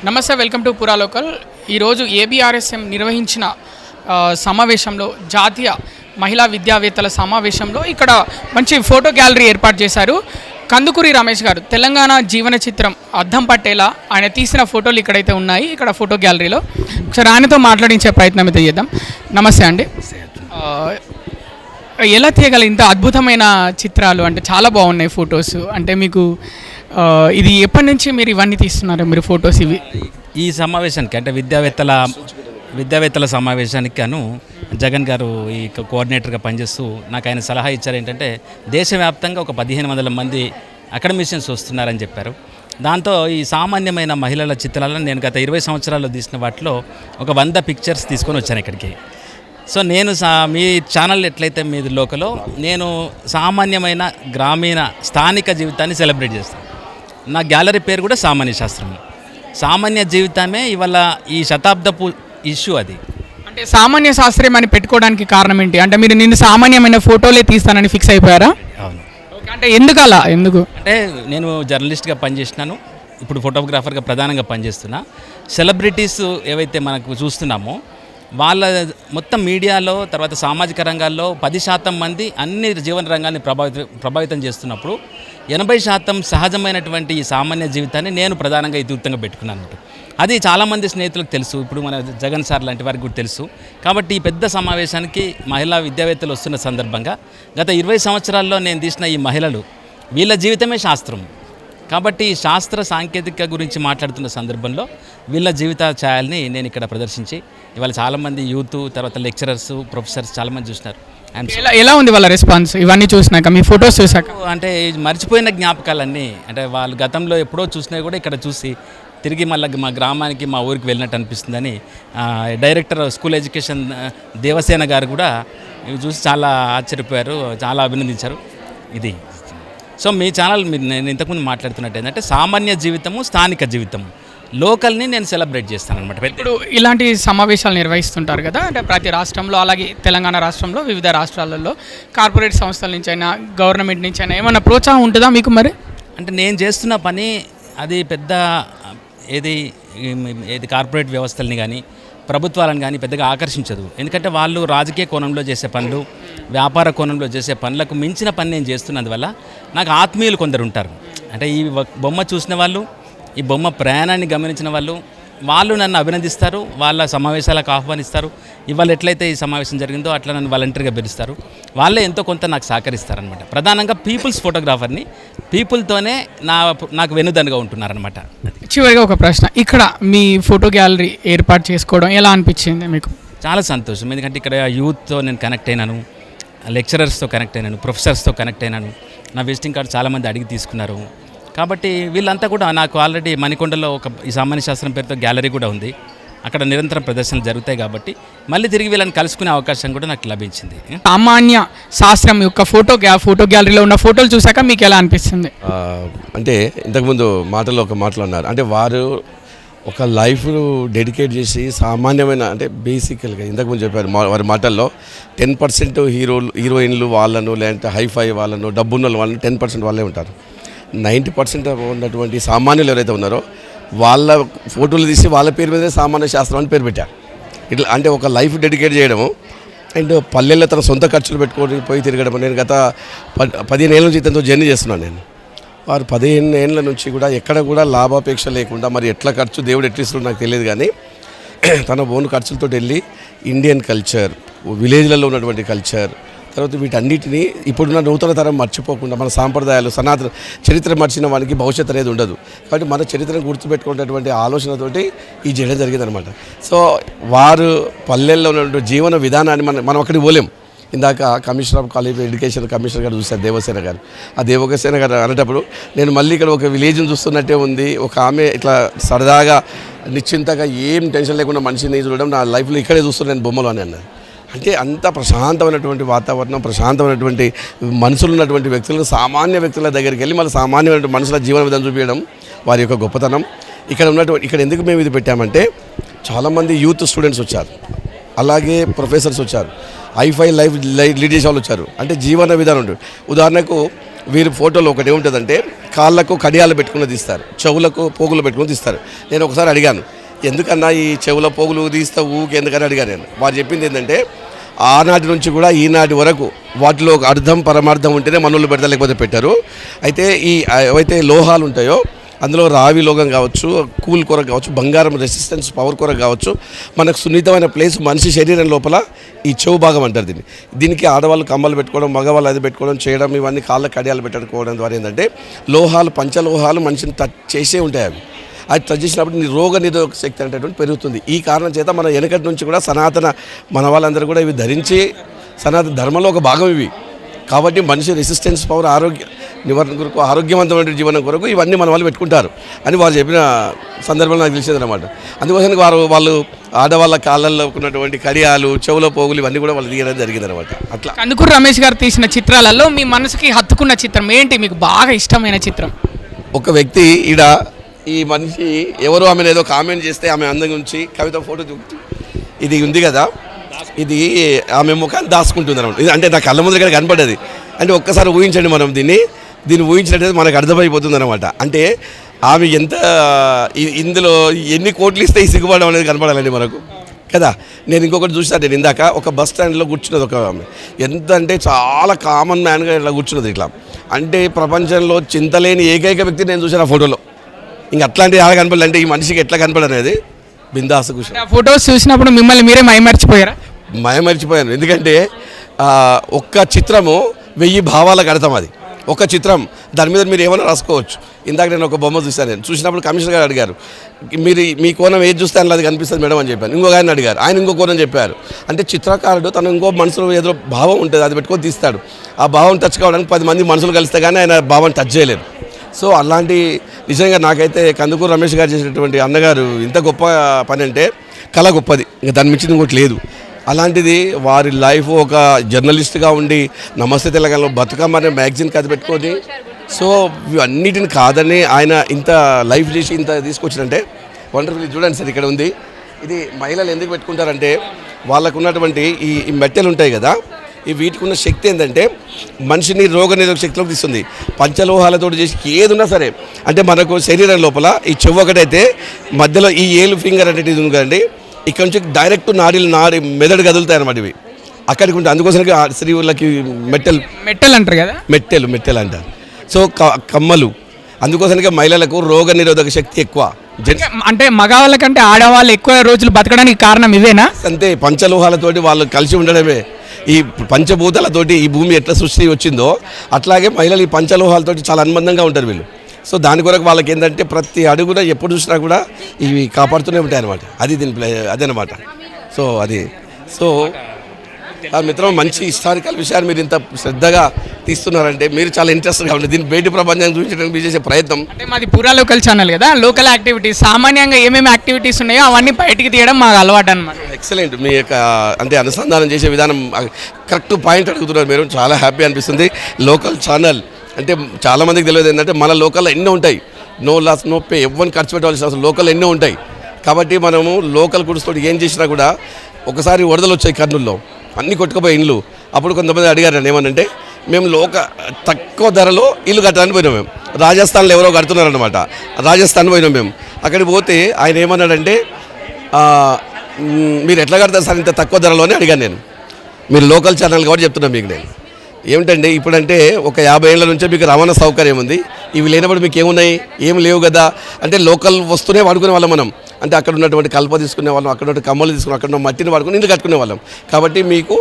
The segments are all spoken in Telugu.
నమస్తే, వెల్కమ్ టు పురా లోకల్. ఈరోజు ఏబిఆర్ఎస్ఎం నిర్వహించిన సమావేశంలో, జాతీయ మహిళా విద్యావేత్తల సమావేశంలో ఇక్కడ మంచి ఫోటో గ్యాలరీ ఏర్పాటు చేశారు. కందుకూరి రమేష్ గారు తెలంగాణ జీవన చిత్రం అద్దం పట్టేలా ఆయన తీసిన ఫోటోలు ఇక్కడైతే ఉన్నాయి, ఇక్కడ ఫోటో గ్యాలరీలో. ఒకసారి ఆయనతో మాట్లాడించే ప్రయత్నం అయితే చేద్దాం. నమస్తే అండి. ఎలా తీయగల ఇంత అద్భుతమైన చిత్రాలు? అంటే చాలా బాగున్నాయి ఫొటోస్. అంటే మీకు ఇది ఎప్పటి నుంచి మీరు ఇవన్నీ తీస్తున్నారు మీరు ఫొటోస్? ఇవి ఈ సమావేశానికి అంటే విద్యావేత్తల సమావేశానికి గాను జగన్ గారు ఈ కోఆర్డినేటర్గా పనిచేస్తూ నాకు ఆయన సలహా ఇచ్చారు. ఏంటంటే దేశవ్యాప్తంగా ఒక 1500 మంది అకాడమిషియన్స్ వస్తున్నారని చెప్పారు. దాంతో ఈ సామాన్యమైన మహిళల చిత్రాలను నేను గత 20 సంవత్సరాల్లో తీసిన వాటిలో ఒక 100 పిక్చర్స్ తీసుకొని వచ్చాను ఇక్కడికి. సో నేను మీ ఛానల్ ఎట్లయితే మీది లోకలో నేను సామాన్యమైన గ్రామీణ స్థానిక జీవితాన్ని సెలబ్రేట్ చేస్తాను. నా గ్యాలరీ పేరు కూడా సామాన్య శాస్త్రం. సామాన్య జీవితమే ఇవాళ ఈ శతాబ్దపు ఇష్యూ. అది అంటే సామాన్య శాస్త్రం అని పెట్టుకోవడానికి కారణం ఏంటి? అంటే మీరు నిన్ను సామాన్యమైన ఫోటోలే తీస్తానని ఫిక్స్ అయిపోయారా? అవును. అంటే ఎందుకు అలా? ఎందుకు అంటే నేను జర్నలిస్ట్గా పనిచేసినాను, ఇప్పుడు ఫోటోగ్రాఫర్గా ప్రధానంగా పనిచేస్తున్నా. సెలబ్రిటీస్ ఏవైతే మనకు చూస్తున్నామో వాళ్ళ మొత్తం మీడియాలో, తర్వాత సామాజిక రంగాల్లో 10% మంది అన్ని జీవన రంగాన్ని ప్రభావితం చేస్తున్నప్పుడు 80% సహజమైనటువంటి ఈ సామాన్య జీవితాన్ని నేను ప్రధానంగా ఇతివృత్తంగా పెట్టుకున్నాను. అది చాలామంది స్నేహితులకు తెలుసు, ఇప్పుడు మన జగన్ సార్ లాంటి వారికి కూడా తెలుసు. కాబట్టి ఈ పెద్ద సమావేశానికి మహిళా విద్యావేత్తలు వస్తున్న సందర్భంగా గత 20 సంవత్సరాల్లో నేను తీసిన ఈ మహిళలు, వీళ్ళ జీవితమే శాస్త్రం. కాబట్టి శాస్త్ర సాంకేతిక గురించి మాట్లాడుతున్న సందర్భంలో వీళ్ళ జీవిత ఛాయల్ని నేను ఇక్కడ ప్రదర్శించి ఇవాళ చాలామంది యూత్, తర్వాత లెక్చరర్స్, ప్రొఫెసర్స్ చాలామంది చూసినారు. ఎలా ఉంది వాళ్ళ రెస్పాన్స్ ఇవన్నీ చూసినాక, మీ ఫొటోస్ చూసాక? అంటే మర్చిపోయిన జ్ఞాపకాలన్నీ, అంటే వాళ్ళు గతంలో ఎప్పుడో చూసినా కూడా ఇక్కడ చూసి తిరిగి మళ్ళీ మా గ్రామానికి, మా ఊరికి వెళ్ళినట్టు అనిపిస్తుందని డైరెక్టర్ స్కూల్ ఎడ్యుకేషన్ దేవసేన గారు కూడా ఇవి చూసి చాలా ఆశ్చర్యపోయారు, చాలా అభినందించారు. ఇది సో మీ ఛానల్ మీరు నేను ఇంతకుముందు మాట్లాడుతున్నట్టు ఏంటంటే సామాన్య జీవితము, స్థానిక జీవితము, లోకల్ని నేను సెలబ్రేట్ చేస్తాను అనమాట. ఇప్పుడు ఇలాంటి సమావేశాలు నిర్వహిస్తుంటారు కదా, అంటే ప్రతి రాష్ట్రంలో, అలాగే తెలంగాణ రాష్ట్రంలో, వివిధ రాష్ట్రాలలో కార్పొరేట్ సంస్థల నుంచి అయినా, గవర్నమెంట్ నుంచి అయినా ఏమైనా ప్రోత్సాహం ఉంటుందా మీకు? మరి అంటే నేను చేస్తున్న పని అది పెద్ద ఏది కార్పొరేట్ వ్యవస్థల్ని కానీ ప్రభుత్వాలను కానీ పెద్దగా ఆకర్షించదు. ఎందుకంటే వాళ్ళు రాజకీయ కోణంలో చేసే పనులు, వ్యాపార కోణంలో చేసే పనులకు మించిన పని నేను చేస్తున్నందువల్ల నాకు ఆత్మీయులు కొందరు ఉంటారు. అంటే ఈ బొమ్మ చూసిన వాళ్ళు, ఈ బొమ్మ ప్రయాణాన్ని గమనించిన వాళ్ళు నన్ను అభినందిస్తారు, వాళ్ళ సమావేశాలకు ఆహ్వానిస్తారు. ఇవాళ ఎట్లయితే ఈ సమావేశం జరిగిందో అట్లా నన్ను వాలంటీర్గా పిలుస్తారు. వాళ్ళే ఎంతో కొంత నాకు సహకరిస్తారనమాట. ప్రధానంగా పీపుల్స్ ఫోటోగ్రాఫర్ని, పీపుల్తోనే నాకు వెన్నుదన్నుగా ఉంటున్నారనమాట. చివరిగా ఒక ప్రశ్న, ఇక్కడ మీ ఫోటో గ్యాలరీ ఏర్పాటు చేసుకోవడం ఎలా అనిపించింది మీకు? చాలా సంతోషం. ఎందుకంటే ఇక్కడ యూత్తో నేను కనెక్ట్ అయినాను, లెక్చరర్స్తో కనెక్ట్ అయినాను, ప్రొఫెసర్స్తో కనెక్ట్ అయినాను. నా విజిటింగ్ కార్డు చాలామంది అడిగి తీసుకున్నారు. కాబట్టి వీళ్ళంతా కూడా నాకు ఆల్రెడీ మణికొండలో ఈ సామాన్య శాస్త్రం పేరుతో గ్యాలరీ కూడా ఉంది. అక్కడ నిరంతరం ప్రదర్శనలు జరుగుతాయి. కాబట్టి మళ్ళీ తిరిగి వీళ్ళని కలుసుకునే అవకాశం కూడా నాకు లభించింది. సామాన్య శాస్త్రం యొక్క ఫోటో గ్యాలరీలో ఉన్న ఫోటోలు చూసాక మీకు ఎలా అనిపిస్తుంది? అంటే ఇంతకుముందు మాటలు అన్నారు, అంటే వారు ఒక లైఫ్ డెడికేట్ చేసి సామాన్యమైన, అంటే బేసికల్గా ఇంతకుముందు చెప్పారు వారి మాటల్లో 10% హీరోయిన్లు వాళ్ళను, లేదంటే హైఫై వాళ్ళను, డబ్బున్న వాళ్ళను 10% వాళ్ళే ఉంటారు. 90% ఉన్నటువంటి సామాన్యులు ఎవరైతే ఉన్నారో వాళ్ళ ఫోటోలు తీసి వాళ్ళ పేరు మీదే సామాన్య శాస్త్రం అని పేరు పెట్టారు. ఇట్లా అంటే ఒక లైఫ్ డెడికేట్ చేయడము, అండ్ పల్లెల్లో తన సొంత ఖర్చులు పెట్టుకొని పోయి తిరగడం. నేను గత 15 ఏళ్ళ నుంచి ఇతనితో జర్నీ చేస్తున్నాను. నేను వారు 15 ఏళ్ళ నుంచి కూడా ఎక్కడ కూడా లాభాపేక్ష లేకుండా, మరి ఎట్లా ఖర్చు దేవుడు ఎట్లా ఇస్తున్నాడో నాకు తెలియదు కానీ తన ఓన్ ఖర్చులతో వెళ్ళి ఇండియన్ కల్చర్, విలేజ్లలో ఉన్నటువంటి కల్చర్, తర్వాత వీటన్నిటిని ఇప్పుడున్న నూతన తరం మర్చిపోకుండా, మన సాంప్రదాయాలు, సనాతన చరిత్ర మర్చిన వానికి భవిష్యత్తు అనేది ఉండదు. కాబట్టి మన చరిత్రను గుర్తుపెట్టుకునేటువంటి ఆలోచనతోటి ఈ చేయడం జరిగిందనమాట. సో వారు పల్లెల్లో ఉన్నటువంటి జీవన విధానాన్ని మనం అక్కడికి పోలేం. ఇందాక commissioner of college education commissioner గారు చూశారు, దేవసేన గారు. ఆ దేవసేన గారు అనేటప్పుడు నేను మళ్ళీ ఇక్కడ ఒక విలేజ్ని చూస్తున్నట్టే ఉంది. ఒక ఆమె ఇట్లా సరదాగా నిశ్చింతగా ఏం టెన్షన్ లేకుండా మనిషిని చూడడం నా లైఫ్లో ఇక్కడే చూస్తున్నాను నేను బొమ్మలో అని అన్నది. అంటే అంత ప్రశాంతమైనటువంటి వాతావరణం, ప్రశాంతమైనటువంటి మనుషులు ఉన్నటువంటి వ్యక్తులను, సామాన్య వ్యక్తుల దగ్గరికి వెళ్ళి మళ్ళీ సామాన్యమైనటువంటి మనుషుల జీవన విధానం చూపించడం వారి యొక్క గొప్పతనం. ఇక్కడ ఎందుకు మేము ఇది పెట్టామంటే చాలామంది యూత్ స్టూడెంట్స్ వచ్చారు, అలాగే ప్రొఫెసర్స్ వచ్చారు, హైఫై లైఫ్ లీడ్ చేసే వాళ్ళు వచ్చారు. అంటే జీవన విధానం ఉంటుంది. ఉదాహరణకు వీరి ఫోటోలో ఒకటి ఏముంటుందంటే కాళ్ళకు కడియాలు పెట్టుకుని తీస్తారు, చెవులకు పోగులు పెట్టుకుని తీస్తారు. నేను ఒకసారి అడిగాను, ఎందుకన్నా ఈ చెవుల పోగులు తీస్తా ఊకి ఎందుకని అడిగాను నేను. వారు చెప్పింది ఏంటంటే ఆనాటి నుంచి కూడా ఈనాటి వరకు వాటిలో ఒక అర్థం పరమార్థం ఉంటేనే మనోళ్ళు పెడతారు, లేకపోతే పెట్టారు. అయితే ఈ ఏవైతే లోహాలు ఉంటాయో అందులో రావి లోహం కావచ్చు, కూల్ కొరకు కావచ్చు, బంగారం రెసిస్టెన్స్ పవర్ కొరకు కావచ్చు, మనకు సున్నితమైన ప్లేస్ మనిషి శరీరం లోపల ఈ చెవు భాగం అంటారు దీనికి ఆడవాళ్ళు కమ్మలు పెట్టుకోవడం, మగవాళ్ళు అది పెట్టుకోవడం చేయడం, ఇవన్నీ కాళ్ళ కడియాలు పెట్టుకోవడం ద్వారా ఏంటంటే లోహాలు పంచలోహాలు మనిషిని టచ్ చేసే ఉంటాయి. అది టచ్ చేసినప్పుడు నీ రోగ నిరోధక శక్తి అనేటువంటి పెరుగుతుంది. ఈ కారణం చేత మన వెనకటి నుంచి కూడా సనాతన మన వాళ్ళందరూ కూడా ఇవి ధరించి సనాతన ధర్మంలో ఒక భాగం ఇవి. కాబట్టి మనిషి రెసిస్టెన్స్ పవర్ ఆరోగ్య నివారణ కొరకు ఆరోగ్యవంతమైన జీవనం కొరకు ఇవన్నీ మన వాళ్ళు పెట్టుకుంటారు అని వాళ్ళు చెప్పిన సందర్భంలో నాకు తెలిసేది అనమాట. అందుకోసం వాళ్ళు ఆడవాళ్ళ కాళ్ళల్లో ఉన్నటువంటి కడియాలు, చెవుల పోగులు ఇవన్నీ కూడా వాళ్ళు తీయడం జరిగింది అనమాట. అట్లా కందుకూరు రమేష్ గారు తీసిన చిత్రాలలో మీ మనసుకి హత్తుకున్న చిత్రం ఏంటి, మీకు బాగా ఇష్టమైన చిత్రం? ఒక వ్యక్తి ఈడ ఈ మనిషి ఎవరో ఆమెను ఏదో కామెంట్ చేస్తే ఆమె అందం గురించి కవిత ఫోటో చూపుతూ ఇది ఉంది కదా, ఇది ఆమె ముఖాన్ని దాచుకుంటుంది అనమాట. అంటే నా కళ్ళ ముందు ఇక్కడ కనపడ్డది. అంటే ఒక్కసారి ఊహించండి, మనం దీన్ని ఊహించినట్టు మనకు అర్థమైపోతుంది అనమాట. అంటే ఆమె ఎంత ఇందులో ఎన్ని కోట్లు ఇస్తే ఈ సిగ్గుపడడం అనేది కనపడాలండి మనకు కదా. నేను ఇంకొకటి చూసాను, నేను ఇందాక ఒక బస్ స్టాండ్లో కూర్చున్నది ఒక ఆమె, ఎంత అంటే చాలా కామన్ మ్యాన్గా ఇట్లా కూర్చున్నది ఇట్లా. అంటే ప్రపంచంలో చింతలేని ఏకైక వ్యక్తి నేను చూసాను ఆ ఫోటోలో. ఇంక అట్లాంటివి ఎలా కనపడాలి అంటే ఈ మనిషికి ఎట్లా కనపడనేది బిందాసు కూర్చో. ఆ ఫొటోస్ చూసినప్పుడు మిమ్మల్ని మీరే మైమర్చిపోయారా? మర్చిపోయాను. ఎందుకంటే ఒక్క చిత్రము 1000 భావాలకు అర్థం. అది ఒక చిత్రం, దాని మీద మీరు ఏమైనా రాసుకోవచ్చు. ఇందాక నేను ఒక బొమ్మ చూశాను, నేను చూసినప్పుడు కమిషనర్ గారు అడిగారు, మీరు మీ కోణం ఏది చూస్తే అని అది కనిపిస్తుంది మేడం అని చెప్పాను. ఇంకొక ఆయన అడిగారు, ఆయన ఇంకో కోణం చెప్పారు. అంటే చిత్రకారుడు తను ఇంకో మనసులో ఏదో భావం ఉంటుంది, అది పెట్టుకొని తీస్తాడు. ఆ భావం టచ్ కావడానికి 10 మంది మనుషులు కలిస్తే కానీ ఆయన భావం టచ్ చేయలేరు. సో అలాంటి నిజంగా నాకైతే కందుకూరు రమేష్ గారు చేసినటువంటి అన్నగారు ఇంత గొప్ప పని అంటే కళ గొప్పది, ఇంకా దాని మించింది ఇంకోటి లేదు. అలాంటిది వారి లైఫ్ ఒక జర్నలిస్ట్గా ఉండి నమస్తే తెలంగాణలో బతుకమ్మ అనే మ్యాగజైన్ కథ పెట్టుకొని, సో అన్నిటిని కాదని ఆయన ఇంత లైఫ్ చేసి ఇంత తీసుకొచ్చారంటే వండర్ఫుల్. చూడండి సార్, ఇక్కడ ఉంది. ఇది మహిళలు ఎందుకు పెట్టుకుంటారంటే వాళ్ళకు ఉన్నటువంటి ఈ మెట్టెలు ఉంటాయి కదా, ఈ వీటికి ఉన్న శక్తి ఏంటంటే మనిషిని రోగ నిరోధక శక్తిలోకి తీస్తుంది. పంచలోహాలతో చేసి ఏది ఉన్నా సరే, అంటే మనకు శరీరం లోపల ఈ చెవు ఒకటైతే మధ్యలో ఈ ఏలు ఫింగర్ అనేది ఉంది కదండి, ఇక్కడ నుంచి డైరెక్ట్ నాడి మెదడు కదులుతాయి అన్నమాట ఇవి అక్కడికి ఉంటాయి. అందుకోసం స్త్రీలకి మెట్టెలు అంటారు కదా, మెట్టెలు అంటారు. సో కమ్మలు, అందుకోసానికి మహిళలకు రోగ నిరోధక శక్తి ఎక్కువ. అంటే మగవాళ్ళ కంటే ఆడవాళ్ళు ఎక్కువ రోజులు బతకడానికి కారణం ఇవేనా? అంతే, పంచలోహాలతోటి వాళ్ళు కలిసి ఉండడమే. ఈ పంచభూతాలతోటి ఈ భూమి ఎట్లా సృష్టి వచ్చిందో అట్లాగే మహిళలు ఈ పంచలోహాలతోటి చాలా అనుబంధంగా ఉంటారు వీళ్ళు. సో దాని కొరకు వాళ్ళకి ఏంటంటే ప్రతి అడుగున ఎప్పుడు చూసినా కూడా ఇవి కాపాడుతూనే ఉంటాయి అనమాట. అది అదనమాట. సో అది మిత్రం మంచి హిస్టారికల్ విషయాన్ని మీరు ఇంత శ్రద్ధగా తీస్తున్నారంటే మీరు చాలా ఇంట్రెస్ట్గా ఉంటుంది. దీన్ని బయట ప్రపంచాన్ని చూపించడానికి మీరు చేసే ప్రయత్నం. అంటే మాది పూరా లోకల్ ఛానల్ కదా, లోకల్ యాక్టివిటీస్ సామాన్యంగా ఏమేమి యాక్టివిటీస్ ఉన్నాయో అవన్నీ బయటికి తీయడం మాకు అలవాటు అనమాట. ఎక్సలెంట్. మీ యొక్క అంటే అనుసంధానం చేసే విధానం కరెక్ట్ పాయింట్ అడుగుతున్నారు మీరు, చాలా హ్యాపీ అనిపిస్తుంది. లోకల్ ఛానల్ అంటే చాలామందికి తెలియదు ఏంటంటే మన లోకల్లో ఎన్నో ఉంటాయి, నో లాస్ నో పే, ఎవరిని ఖర్చు పెట్టవలసిన అవసరం, లోకల్ ఎన్నో ఉంటాయి. కాబట్టి మనము లోకల్ గుడితో ఏం చేసినా కూడా ఒకసారి వరదలు వచ్చాయి కర్నూలులో, అన్నీ కొట్టుకుపోయి ఇండ్లు. అప్పుడు కొంతమంది అడిగారండి ఏమనంటే, మేము తక్కువ ధరలో ఇల్లు కట్టడానికి పోయినాం. మేము రాజస్థాన్లో ఎవరో కడుతున్నారనమాట, రాజస్థాన్ పోయినాం మేము. అక్కడికి పోతే ఆయన ఏమన్నాడంటే, మీరు ఎట్లా కడతారు సార్ ఇంత తక్కువ ధరలో అని అడిగాను నేను. మీరు లోకల్ ఛానల్ కాబట్టి చెప్తున్నాను మీకు నేను. ఏమిటంటే ఇప్పుడంటే ఒక 50 ఏళ్ల నుంచే మీకు రవాణా సౌకర్యం ఉంది, ఇవి లేనప్పుడు మీకు ఏమున్నాయి, ఏమి లేవు కదా. అంటే లోకల్ వస్తూనే వాడుకునే వాళ్ళం మనం. అంటే అక్కడ ఉన్నటువంటి కల్ప తీసుకునే వాళ్ళం, అక్కడ ఉన్న కమ్మలు తీసుకుని, అక్కడ ఉన్న మట్టిని వాడుకుని ఇల్లు కట్టుకునే వాళ్ళం. కాబట్టి మీకు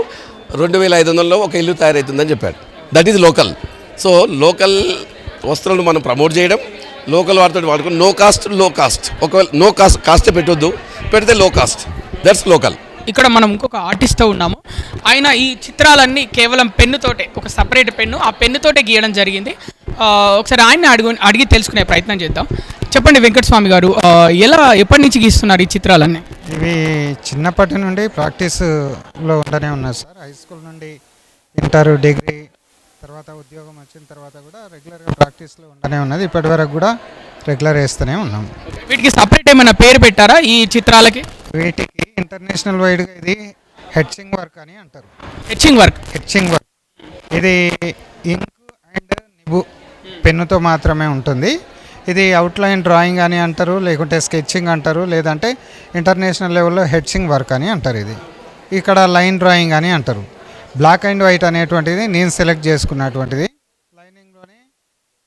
2500లో ఒక ఇల్లు తయారవుతుందని చెప్పాడు. That is local. So local వస్తువులను మనం ప్రమోట్ చేయడం, లోకల్ వాటితో వాడుకుని నో కాస్ట్. ఒకవేళ నో కాస్ట్ పెట్టొద్దు, పెడితే లో కాస్ట్, దట్స్ లోకల్. ఇక్కడ మనం ఇంకొక ఆర్టిస్ట్తో ఉన్నాము. ఆయన ఈ చిత్రాలన్నీ కేవలం పెన్నుతోటే, ఒక సపరేట్ పెన్ను, ఆ పెన్నుతోటే గీయడం జరిగింది. ఒకసారి ఆయన అడిగి తెలుసుకునే ప్రయత్నం చేద్దాం. చెప్పండి వెంకటస్వామి గారు, ఎప్పటి నుంచి గీస్తున్నారు ఈ చిత్రాలన్నీ? ఇవి చిన్నప్పటి నుండి ప్రాక్టీస్లో ఉండనే ఉన్నారు సార్. హై స్కూల్ నుండి ఇంటర్, డిగ్రీ, తర్వాత ఉద్యోగం వచ్చిన తర్వాత కూడా రెగ్యులర్గా ప్రాక్టీస్లో ఉండనే ఉన్నది. ఇప్పటి వరకు కూడా రెగ్యులర్ వేస్తూనే ఉన్నాం. వీటికి సపరేట్ ఏమైనా పేరు పెట్టారా ఈ చిత్రాలకి? వీటికి ఇంటర్నేషనల్ వైడ్గా ఇది హెచ్చింగ్ వర్క్ అని అంటారు. హెచ్చింగ్ వర్క్ ఇది ఇంక్ అండ్ పెన్నుతో మాత్రమే ఉంటుంది. ఇది అవుట్లైన్ డ్రాయింగ్ అని అంటారు, లేకుంటే స్కెచింగ్ అంటారు, లేదంటే ఇంటర్నేషనల్ లెవెల్లో హెడ్సింగ్ వర్క్ అని అంటారు. ఇది ఇక్కడ లైన్ డ్రాయింగ్ అని అంటారు. బ్లాక్ అండ్ వైట్ అనేటువంటిది నేను సెలెక్ట్ చేసుకున్నటువంటిది. లైనింగ్లోనే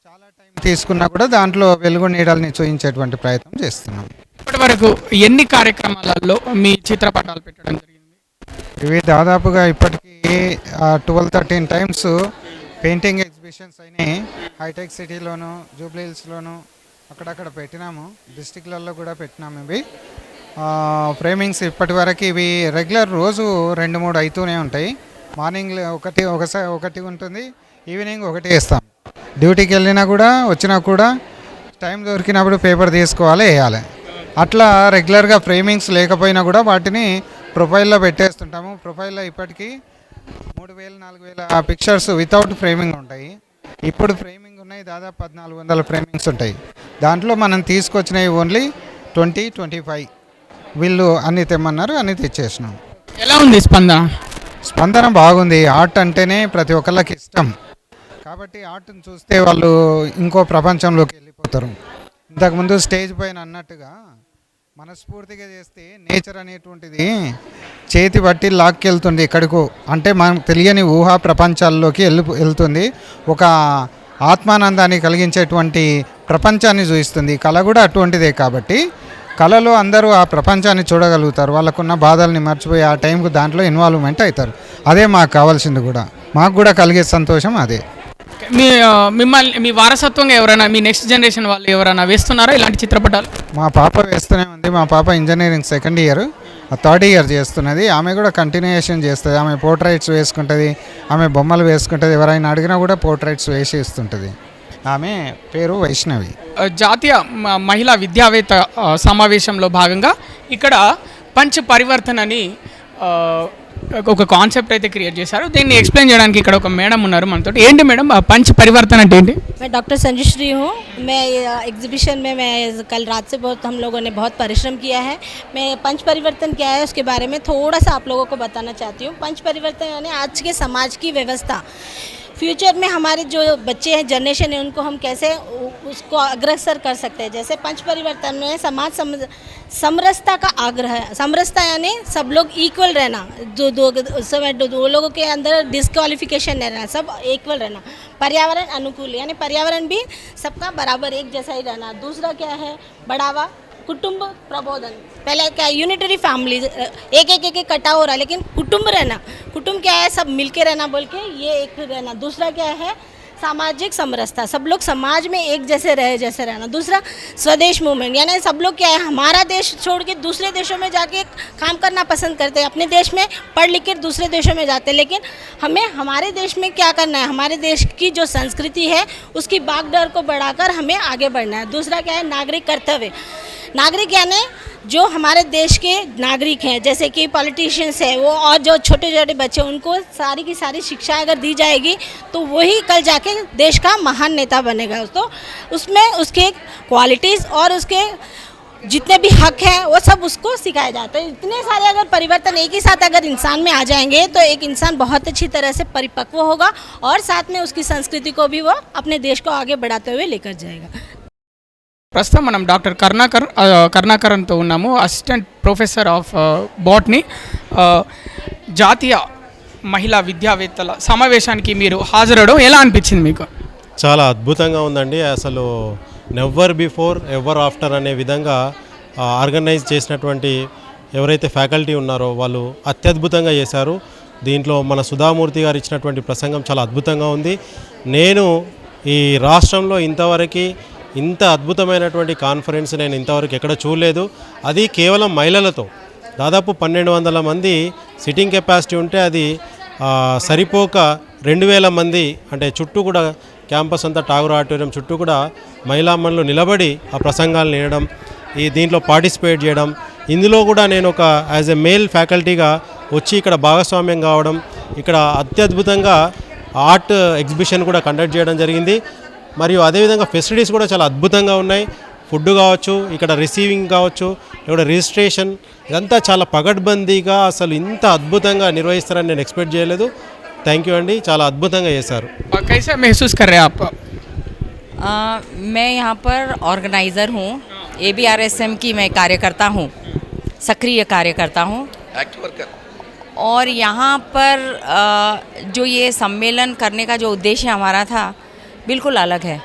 చాలా టైం తీసుకున్నా కూడా దాంట్లో వెలుగు నీడల్ని చూపించేటువంటి ప్రయత్నం చేస్తున్నాం. ఇప్పటి వరకు ఎన్ని కార్యక్రమాలలో మీ చిత్రపటాలు పెట్టడం జరిగింది? ఇవి దాదాపుగా ఇప్పటికీ 12-13 టైమ్స్ పెయింటింగ్ ఎగ్జిబిషన్స్ అయినాయి. హైటెక్ సిటీలోను, జూబ్లీ హిల్స్లోను అక్కడక్కడ పెట్టినాము. డిస్టిక్లలో కూడా పెట్టినాము. ఇవి ఫ్రేమింగ్స్ ఇప్పటి వరకు ఇవి రెగ్యులర్ రోజు 2-3 అవుతూనే ఉంటాయి. మార్నింగ్ ఒకటి ఉంటుంది, ఈవినింగ్ ఒకటి వేస్తాం. డ్యూటీకి వెళ్ళినా కూడా వచ్చినా కూడా టైం దొరికినప్పుడు పేపర్ తీసుకోవాలి, వేయాలి. అట్లా రెగ్యులర్గా ఫ్రేమింగ్స్ లేకపోయినా కూడా వాటిని ప్రొఫైల్లో పెట్టేస్తుంటాము. ప్రొఫైల్లో ఇప్పటికీ 3000-4000 పిక్చర్స్ వితౌట్ ఫ్రేమింగ్ ఉంటాయి. ఇప్పుడు ఫ్రేమింగ్ ఉన్నాయి దాదాపు 1400 ఫ్రేమింగ్స్ ఉంటాయి. దాంట్లో మనం తీసుకొచ్చినవి ఓన్లీ 20-25. వీళ్ళు అన్నీ తెమ్మన్నారు, అన్నీ తెచ్చేసినాం. ఎలా ఉంది స్పందన? స్పందన బాగుంది. ఆర్ట్ అంటేనే ప్రతి ఒక్కళ్ళకి ఇష్టం కాబట్టి ఆర్ట్ని చూస్తే వాళ్ళు ఇంకో ప్రపంచంలోకి వెళ్ళిపోతారు. ఇంతకుముందు స్టేజ్ పైన అన్నట్టుగా మనస్ఫూర్తిగా చేస్తే నేచర్ అనేటువంటిది చేతి బట్టి లాక్కెళ్తుంది ఎక్కడికో, అంటే మనకు తెలియని ఊహా ప్రపంచాల్లోకి వెళ్తుంది. ఒక ఆత్మానందాన్ని కలిగించేటువంటి ప్రపంచాన్ని చూపిస్తుంది. కళ కూడా అటువంటిదే కాబట్టి కళలో అందరూ ఆ ప్రపంచాన్ని చూడగలుగుతారు. వాళ్ళకున్న బాధల్ని మర్చిపోయి ఆ టైంకు దాంట్లో ఇన్వాల్వ్మెంట్ అవుతారు. అదే మాకు కావాల్సింది కూడా, మాకు కూడా కలిగే సంతోషం అదే. మిమ్మల్ని మీ వారసత్వంగా ఎవరైనా మీ నెక్స్ట్ జనరేషన్ వాళ్ళు ఎవరైనా వేస్తున్నారా ఇలాంటి చిత్రపటాలు? మా పాప వేస్తూనే ఉంది. మా పాప engineering 2nd year, 3rd year చేస్తున్నది. ఆమె కూడా కంటిన్యూయేషన్ చేస్తుంది. ఆమె పోర్ట్రైట్స్ వేసుకుంటుంది, ఆమె బొమ్మలు వేసుకుంటుంది. ఎవరైనా అడిగినా కూడా పోర్ట్రైట్స్ వేసి ఇస్తుంటుంది. ఆమె పేరు వైష్ణవి. జాతీయ మహిళా విద్యావేత్త సమావేశంలో భాగంగా ఇక్కడ పంచ్ పరివర్తన్ అని ఒక కాన్సెప్ట్ అయితే క్రియేట్ చేశారు. దీన్ని ఎక్స్ప్లెయిన్ చేయడానికి ఇక్కడ ఒక మేడం ఉన్నారు మనతో. ఏంటి మేడం పంచ్ పరివర్తन అంటే ఏంటి? मैं डॉक्टर संजुश्री हूँ। मैं एग्जीबिशन में मैं कल रात से बहुत हम लोगों ने बहुत परिश्रम किया है। मैं पंच परिवर्तन क्या है उसके बारे में थोड़ा सा आप लोगों को बताना चाहती हूँ। पंच परिवर्तन यानी आज के समाज की व्यवस्था, फ्यूचर में हमारे जो बच्चे हैं, जनरेशन है, उनको हम कैसे उसको अग्रसर कर सकते हैं। जैसे पंच परिवर्तन में समाज समरसता का आग्रह है। समरसता यानी सब लोग इक्वल रहना, दो लोगों के अंदर डिस्क्वालिफिकेशन नहीं रहना, सब इक्वल रहना। पर्यावरण अनुकूल यानी पर्यावरण भी सबका बराबर एक जैसा ही रहना। दूसरा क्या है, बढ़ावा कुटुंब प्रबोधन। पहले क्या यूनिटरी फैमिली एक कटा हो रहा है, लेकिन कुटुंब रहना, कुटुंब क्या है, सब मिलके रहना बोल के ये एक रहना। दूसरा क्या है, सामाजिक समरसता, सब लोग समाज में एक जैसे रहना। दूसरा स्वदेश मूवमेंट यानी सब लोग क्या है, हमारा देश छोड़ के दूसरे देशों में जाके काम करना पसंद करते हैं। अपने देश में पढ़ लिख कर दूसरे देशों में जाते हैं, लेकिन हमें हमारे देश में क्या करना है, हमारे देश की जो संस्कृति है उसकी बागडोर को बढ़ाकर हमें आगे बढ़ना है। दूसरा क्या है, नागरिक कर्तव्य। नागरिक यानी जो हमारे देश के नागरिक हैं, जैसे कि पॉलिटिशियंस है वो, और जो छोटे छोटे बच्चे, उनको सारी की सारी शिक्षा अगर दी जाएगी तो वही कल जाके देश का महान नेता बनेगा। तो उसमें उसके क्वालिटीज़ और उसके जितने भी हक हैं वो सब उसको सिखाया जाता है। इतने सारे अगर परिवर्तन एक ही साथ अगर इंसान में आ जाएंगे तो एक इंसान बहुत अच्छी तरह से परिपक्व होगा और साथ में उसकी संस्कृति को भी वो अपने देश को आगे बढ़ाते हुए लेकर जाएगा। ప్రస్తుతం మనం డాక్టర్ కరుణాకరన్తో ఉన్నాము, అసిస్టెంట్ ప్రొఫెసర్ ఆఫ్ బాటనీ. జాతీయ మహిళా విద్యావేత్తల సమావేశానికి మీరు హాజరవడం ఎలా అనిపించింది మీకు? చాలా అద్భుతంగా ఉందండి. అసలు నెవర్ బిఫోర్ ఎవర్ ఆఫ్టర్ అనే విధంగా ఆర్గనైజ్ చేసినటువంటి ఎవరైతే ఫ్యాకల్టీ ఉన్నారో వాళ్ళు అత్యద్భుతంగా చేశారు. దీంట్లో మన సుధామూర్తి గారు ఇచ్చినటువంటి ప్రసంగం చాలా అద్భుతంగా ఉంది. నేను ఈ రాష్ట్రంలో ఇంతవరకు ఇంత అద్భుతమైనటువంటి కాన్ఫరెన్స్ నేను ఇంతవరకు ఎక్కడ చూడలేదు. అది కేవలం మహిళలతో. దాదాపు 1200 మంది సిట్టింగ్ కెపాసిటీ ఉంటే అది సరిపోక 2000 మంది, అంటే చుట్టూ కూడా క్యాంపస్ అంతా ఠాగూర్ ఆడిటోరియం చుట్టూ కూడా మహిళామణులు నిలబడి ఆ ప్రసంగాలు వినడం, దీంట్లో పార్టిసిపేట్ చేయడం. ఇందులో కూడా నేను ఒక యాజ్ ఎ మేల్ ఫ్యాకల్టీగా వచ్చి ఇక్కడ భాగస్వామ్యం కావడం, ఇక్కడ అత్యద్భుతంగా ఆర్ట్ ఎగ్జిబిషన్ కూడా కండక్ట్ చేయడం జరిగింది. మరియు అదేవిధంగా ఫెసిలిటీస్ కూడా చాలా అద్భుతంగా ఉన్నాయి. ఫుడ్ కావచ్చు, ఇక్కడ రిసీవింగ్ కావచ్చు, ఇక్కడ రిజిస్ట్రేషన్, ఇదంతా చాలా పగడ్బందీగా అసలు ఇంత అద్భుతంగా నిర్వహిస్తారని నేను ఎక్స్పెక్ట్ చేయలేదు. థ్యాంక్ యూ అండి, చాలా అద్భుతంగా చేశారు. कैसे महसूस कर रहे हैं आप? मैं यहाँ पर ऑर्गेनाइज़र हूँ, ABRSM की मैं कार्यकर्ता हूँ, सक्रिय कार्यकर्ता हूँ। और यहाँ पर जो ये सम्मेलन करने का जो उद्देश्य हमारा था बिल्कुल अलग है।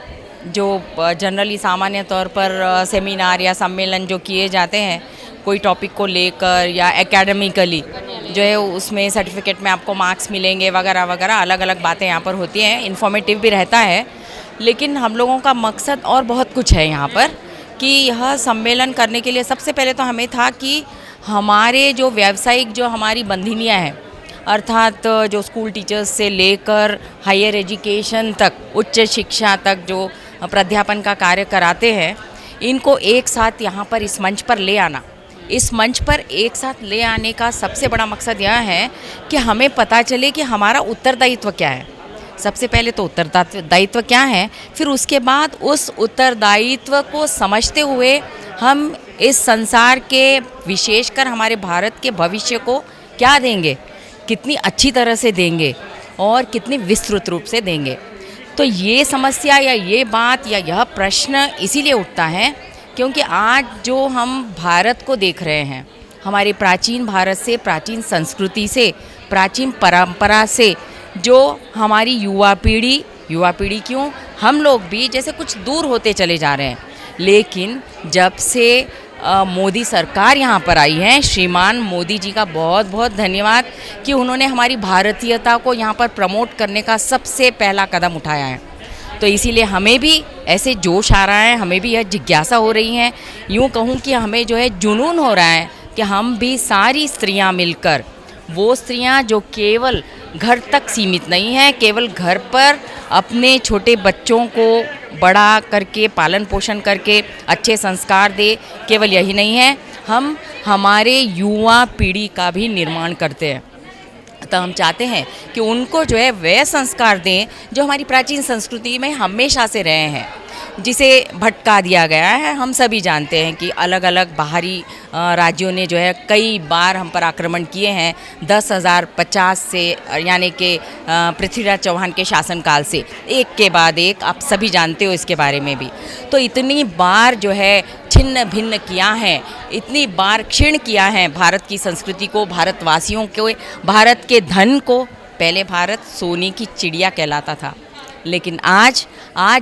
जो जनरली सामान्य तौर पर सेमिनार या सम्मेलन जो किए जाते हैं कोई टॉपिक को लेकर या एकेडमिकली जो है उसमें सर्टिफिकेट में आपको मार्क्स मिलेंगे वगैरह वगैरह, अलग अलग बातें यहाँ पर होती हैं, इन्फॉर्मेटिव भी रहता है। लेकिन हम लोगों का मकसद और बहुत कुछ है यहाँ पर कि यह सम्मेलन करने के लिए सबसे पहले तो हमें था कि हमारे जो व्यावसायिक जो हमारी बंधिनियाँ हैं, अर्थात जो स्कूल टीचर्स से लेकर हायर एजुकेशन तक, उच्च शिक्षा तक जो प्राध्यापन का कार्य कराते हैं, इनको एक साथ यहाँ पर इस मंच पर ले आना। इस मंच पर एक साथ ले आने का सबसे बड़ा मकसद यह है कि हमें पता चले कि हमारा उत्तरदायित्व क्या है। सबसे पहले तो उत्तरदायित्व क्या है, फिर उसके बाद उस उत्तरदायित्व को समझते हुए हम इस संसार के, विशेषकर हमारे भारत के भविष्य को क्या देंगे, कितनी अच्छी तरह से देंगे और कितनी विस्तृत रूप से देंगे। तो ये समस्या या ये बात या यह प्रश्न इसीलिए उठता है क्योंकि आज जो हम भारत को देख रहे हैं, हमारे प्राचीन भारत से, प्राचीन संस्कृति से, प्राचीन परंपरा से जो हमारी युवा पीढ़ी क्यों, हम लोग भी जैसे कुछ दूर होते चले जा रहे हैं। लेकिन जब से मोदी सरकार यहाँ पर आई है, श्रीमान मोदी जी का बहुत बहुत धन्यवाद कि उन्होंने हमारी भारतीयता को यहाँ पर प्रमोट करने का सबसे पहला कदम उठाया है। तो इसीलिए हमें भी ऐसे जोश आ रहा है, हमें भी यह जिज्ञासा हो रही है, यूँ कहूँ कि हमें जो है जुनून हो रहा है कि हम भी सारी स्त्रियाँ मिलकर, वो स्त्रियाँ जो केवल घर तक सीमित नहीं हैं, केवल घर पर अपने छोटे बच्चों को बड़ा करके, पालन पोषण करके अच्छे संस्कार दे, केवल यही नहीं है, हम हमारे युवा पीढ़ी का भी निर्माण करते हैं। तो हम चाहते हैं कि उनको जो है वह संस्कार दें जो हमारी प्राचीन संस्कृति में हमेशा से रहे हैं, जिसे भटका दिया गया है। हम सभी जानते हैं कि अलग अलग बाहरी राज्यों ने जो है कई बार हम पर आक्रमण किए हैं, 10,050 से, यानी कि पृथ्वीराज चौहान के शासनकाल से एक के बाद एक, आप सभी जानते हो इसके बारे में भी। तो इतनी बार जो है छिन्न भिन्न किया है, इतनी बार क्षीण किया है भारत की संस्कृति को, भारतवासियों को, भारत के धन को। पहले भारत सोने की चिड़िया कहलाता था, लेकिन आज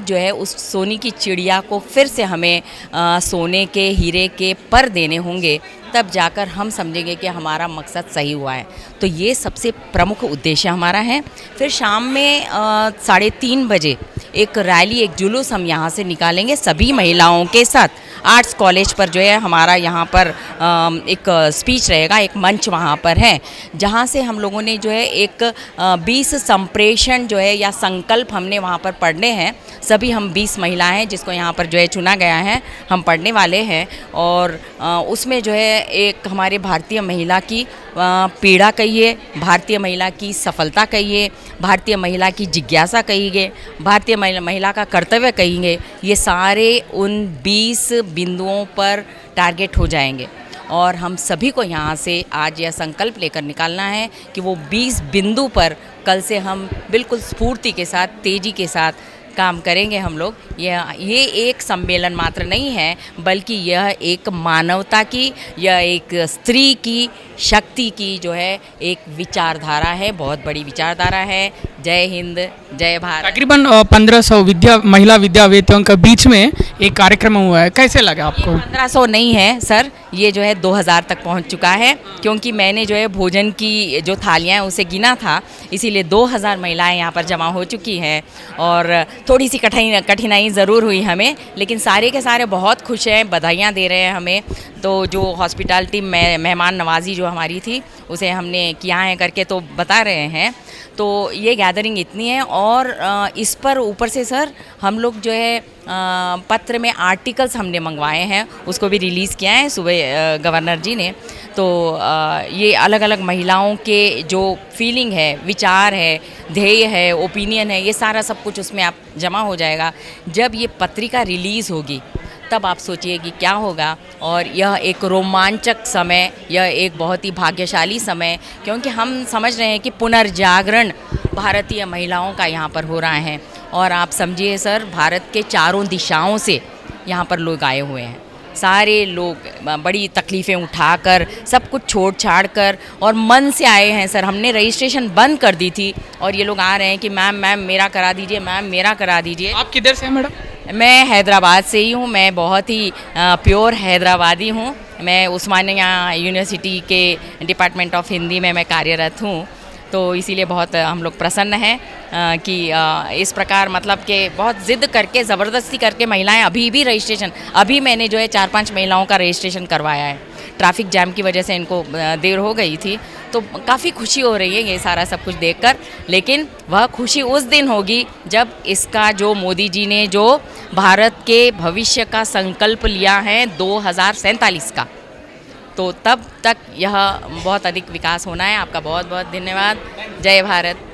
जो है उस सोने की चिड़िया को फिर से हमें सोने के, हीरे के पर देने होंगे, तब जाकर हम समझेंगे कि हमारा मकसद सही हुआ है। तो ये सबसे प्रमुख उद्देश्य हमारा है। फिर शाम में 3:30 बजे एक रैली, एक जुलूस हम यहाँ से निकालेंगे सभी महिलाओं के साथ। आर्ट्स कॉलेज पर जो है हमारा यहाँ पर एक स्पीच रहेगा, एक मंच वहाँ पर है, जहाँ से हम लोगों ने जो है एक 20 संप्रेषण जो है या संकल्प हमने वहाँ पर पढ़ने हैं। सभी हम 20 महिलाएं हैं जिसको यहाँ पर जो है चुना गया है, हम पढ़ने वाले हैं। और उसमें जो है एक हमारे भारतीय महिला की पीड़ा कहिए, भारतीय महिला की सफलता कहिए, भारतीय महिला की जिज्ञासा कहिए, भारतीय महिला का कर्तव्य कहेंगे, ये सारे उन 20 बिंदुओं पर टारगेट हो जाएंगे। और हम सभी को यहाँ से आज यह संकल्प लेकर निकालना है कि वो 20 बिंदु पर कल से हम बिल्कुल स्फूर्ति के साथ, तेज़ी के साथ काम करेंगे हम लोग। ये एक सम्मेलन मात्र नहीं है, बल्कि यह एक मानवता की, यह एक स्त्री की शक्ति की जो है एक विचारधारा है, बहुत बड़ी विचारधारा है। जय हिंद, जय भारत। तकरीबन 1500 महिला विद्यावेत्ताओं के बीच में एक कार्यक्रम हुआ है, कैसे लगा आपको? 1500 नहीं है सर, ये जो है 2000 तक पहुंच चुका है, क्योंकि मैंने जो है भोजन की जो थालियां हैं उसे गिना था, इसीलिए 2000 महिलाएं यहाँ पर जमा हो चुकी हैं। और थोड़ी सी कठिनाई ज़रूर हुई हमें, लेकिन सारे के सारे बहुत खुश हैं, बधाइयाँ दे रहे हैं हमें। तो जो हॉस्पिटैलिटी मेहमान नवाजी जो हमारी थी उसे हमने किया है करके तो बता रहे हैं। तो ये गैदरिंग इतनी है। और इस पर ऊपर से सर हम लोग जो है पत्र में आर्टिकल्स हमने मंगवाए हैं, उसको भी रिलीज़ किया है सुबह गवर्नर जी ने। तो ये अलग अलग महिलाओं के जो फीलिंग है, विचार है, ध्येय है, ओपिनियन है, ये सारा सब कुछ उसमें आप जमा हो जाएगा। जब ये पत्रिका रिलीज़ होगी तब आप सोचिए कि क्या होगा। और यह एक रोमांचक समय, यह एक बहुत ही भाग्यशाली समय, क्योंकि हम समझ रहे हैं कि पुनर्जागरण भारतीय महिलाओं का यहाँ पर हो रहा है। और आप समझिए सर, भारत के चारों दिशाओं से यहाँ पर लोग आए हुए हैं। सारे लोग बड़ी तकलीफ़ें उठाकर, सब कुछ छोड़ छाड़ कर और मन से आए हैं सर। हमने रजिस्ट्रेशन बंद कर दी थी और ये लोग आ रहे हैं कि मैम मेरा करा दीजिए, मैम मेरा करा दीजिए। आप किधर से हैं मैडम? मैं हैदराबाद से ही हूँ। मैं बहुत ही प्योर हैदराबादी हूँ। मैं उस्मानिया यूनिवर्सिटी के डिपार्टमेंट ऑफ हिंदी में मैं कार्यरत हूँ। तो इसीलिए बहुत हम लोग प्रसन्न हैं कि इस प्रकार मतलब कि बहुत ज़िद करके, ज़बरदस्ती करके महिलाएं अभी भी रजिस्ट्रेशन, अभी मैंने जो है 4-5 महिलाओं का रजिस्ट्रेशन करवाया है। ट्रैफिक जैम की वजह से इनको देर हो गई थी, तो काफ़ी खुशी हो रही है ये सारा सब कुछ देखकर। लेकिन वह खुशी उस दिन होगी जब इसका जो मोदी जी ने जो भारत के भविष्य का संकल्प लिया है 2047 का, तो तब तक यह बहुत अधिक विकास होना है। आपका बहुत बहुत धन्यवाद। जय भारत।